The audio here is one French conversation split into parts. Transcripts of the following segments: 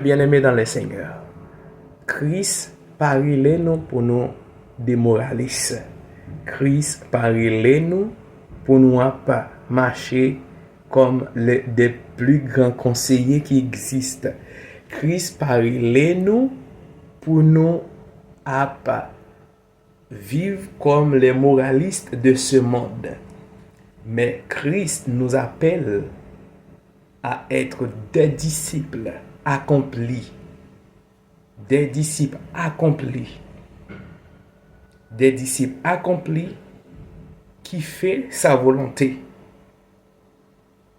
Bien-aimés dans le Seigneur, Christ parle nous pour nous des moralistes. Christ parle nous pour nous pas marcher comme des plus grands conseillers qui existent. Christ parle nous pour nous pas vivre comme les moralistes de ce monde. Mais Christ nous appelle à être des disciples accomplis. Des disciples accomplis. Des disciples accomplis qui fait sa volonté.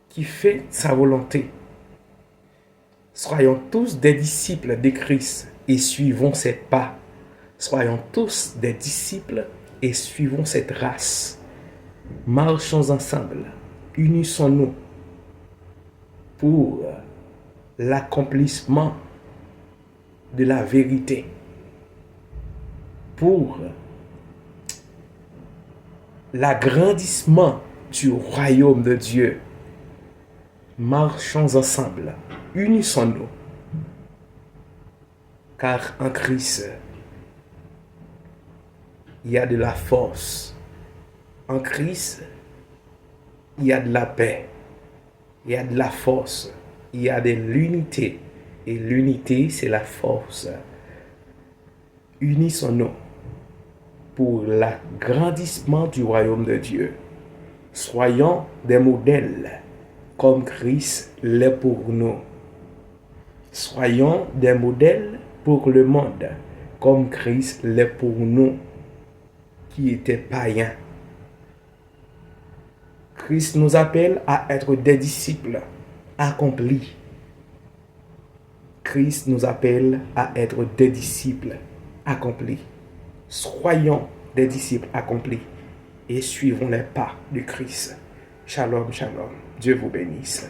Qui fait sa volonté. Soyons tous des disciples de Christ et suivons ses pas. Soyons tous des disciples et suivons cette race. Marchons ensemble. Unissons-nous pour l'accomplissement de la vérité, pour l'agrandissement du royaume de Dieu. Marchons ensemble, unissons-nous, car en Christ, il y a de la force. En Christ, il y a de la paix, il y a de la force, il y a de l'unité. Et l'unité, c'est la force. Unissons-nous pour l'agrandissement du royaume de Dieu. Soyons des modèles comme Christ l'est pour nous. Soyons des modèles pour le monde comme Christ l'est pour nous qui étaient païens. Christ nous appelle à être des disciples accomplis. Christ nous appelle à être des disciples accomplis. Soyons des disciples accomplis et suivons les pas de Christ. Shalom, shalom. Dieu vous bénisse.